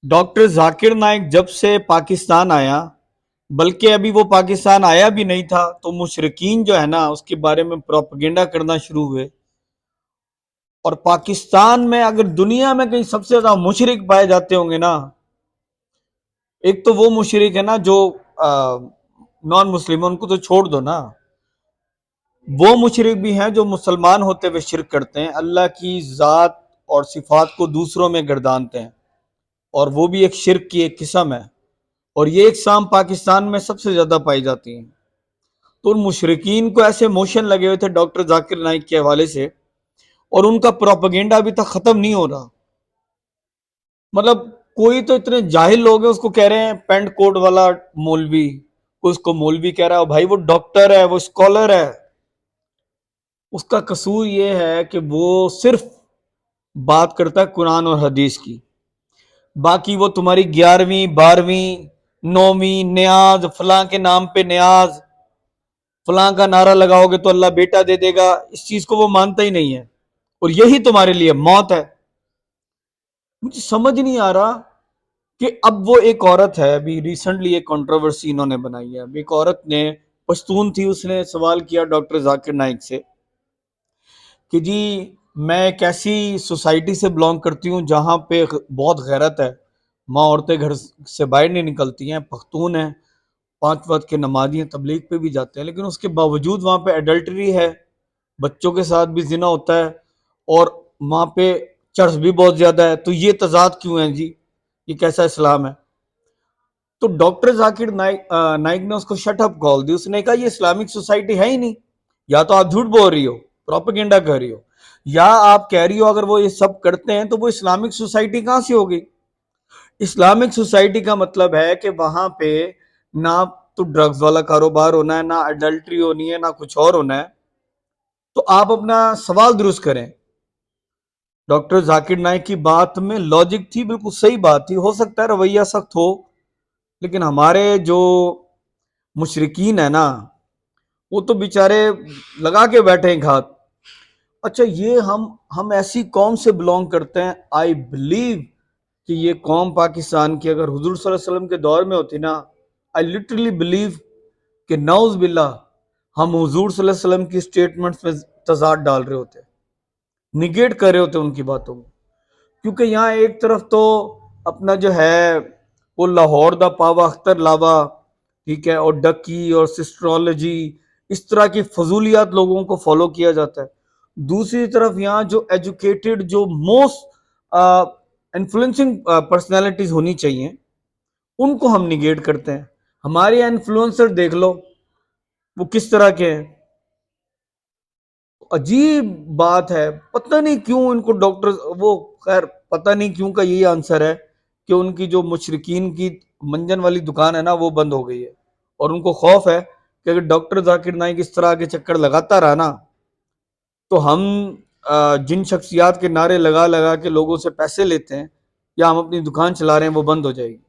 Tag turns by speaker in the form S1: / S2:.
S1: Doctor Zakir Naik जब से पाकिस्तान आया, बल्कि अभी वो पाकिस्तान आया भी नहीं था तो मुशरिकीन जो है ना उसके बारे में प्रोपेगेंडा करना शुरू हुए। और पाकिस्तान में अगर दुनिया में कहीं सबसे ज्यादा मुशरिक पाए जाते होंगे ना, एक तो वो मुशरिक है ना जो नॉन मुस्लिम, उनको तो छोड़ दो ना। वो मुशरिक भी हैं जो मुसलमान होते हुए शिरक करते हैं, अल्लाह की ज़ात और सिफात को दूसरों में गर्दानते हैं, और वो भी एक शिरक की एक किस्म है। और ये इकसाम पाकिस्तान में सबसे ज्यादा पाई जाती हैं। तो उन मुशरिकीन को ऐसे मोशन लगे हुए थे डॉक्टर जाकिर नाइक के हवाले से, और उनका प्रोपेगेंडा अभी तक खत्म नहीं हो रहा। मतलब कोई तो इतने जाहिल लोग हैं, उसको कह रहे हैं पेंट कोट वाला मौलवी, कोई उसको मौलवी कह रहा है। भाई वो डॉक्टर है, वो स्कॉलर है। उसका कसूर ये है कि वो सिर्फ बात करता है कुरान और हदीस की। बाकी वो तुम्हारी 11वीं 12वीं 9वीं न्याज, फलां के नाम पे न्याज, फलां का नारा लगाओगे तो अल्लाह बेटा दे देगा, इस चीज को वो मानता ही नहीं है। और यही तुम्हारे लिए मौत है। मुझे समझ नहीं आ रहा कि अब वो एक औरत है, अभी रिसेंटली एक कंट्रोवर्सी इन्होंने बनाई है। अभी एक औरत ने, पश्तून थी, उसने सवाल किया डॉक्टर जाकिर नाइक से कि जी मैं एक ऐसी सोसाइटी से बिलोंग करती हूँ जहाँ पे बहुत गैरत है, माँ औरतें घर से बाहर नहीं निकलती हैं, पख्तून हैं, 5 वक्त के नमाजी हैं, तबलीग पे भी जाते हैं, लेकिन उसके बावजूद वहाँ पे एडल्टरी है, बच्चों के साथ भी जिना होता है, और वहाँ पे चर्च भी बहुत ज्यादा है। तो ये तजाद क्यों है जी, ये कैसा इस्लाम है? तो डॉक्टर जाकिर नाइक ने उसको शट अप कॉल दी। उसने कहा ये इस्लामिक सोसाइटी है ही नहीं। या तो आप झूठ बोल रही हो, प्रोपेगेंडा कर रही हो, या आप कह रही हो अगर वो ये सब करते हैं तो वो इस्लामिक सोसाइटी कहाँ से होगी? इस्लामिक सोसाइटी का मतलब है कि वहां पे ना तो ड्रग्स वाला कारोबार होना है, ना अडल्ट्री होनी है, ना कुछ और होना है। तो आप अपना सवाल दुरुस्त करें। डॉक्टर जाकिर नाइक की बात में लॉजिक थी, बिल्कुल सही बात थी। हो सकता है रवैया सख्त हो, लेकिन हमारे जो मुशरिकीन है ना, वो तो बेचारे लगा के बैठे हैं घात। अच्छा, ये हम ऐसी कौम से बिलोंग करते हैं, आई बिलीव कि ये कौम पाकिस्तान की अगर हुजूर सल्लल्लाहु अलैहि वसल्लम के दौर में होती ना, आई लिटरली बिलीव कि नौज बिल्ला हम हुजूर सल्लल्लाहु अलैहि वसल्लम की स्टेटमेंट्स में तजाद डाल रहे होते, निगेट कर रहे होते उनकी बातों को। क्योंकि यहाँ एक तरफ तो अपना जो है वो लाहौर दा पावा अख्तर लावा, ठीक है, और डकी और सिस्ट्रोलॉजी, इस तरह की फजूलियात लोगों को फॉलो किया जाता है। दूसरी तरफ यहाँ जो एजुकेटेड, जो मोस्ट इन्फ्लुएंसिंग पर्सनैलिटीज होनी चाहिए, उनको हम निगेट करते हैं। हमारे यहाँ इन्फ्लुएंसर देख लो, वो किस तरह के हैं। अजीब बात है, पता नहीं क्यों इनको डॉक्टर, वो खैर पता नहीं क्यों का यही आंसर है कि उनकी जो मुशरिकीन की मंजन वाली दुकान है ना वो बंद हो गई है, और उनको खौफ है कि अगर डॉक्टर जाकिर नाइक इस तरह के चक्कर लगाता रहा ना, तो हम जिन शख्सियात के नारे लगा लगा के लोगों से पैसे लेते हैं या हम अपनी दुकान चला रहे हैं, वो बंद हो जाएगी।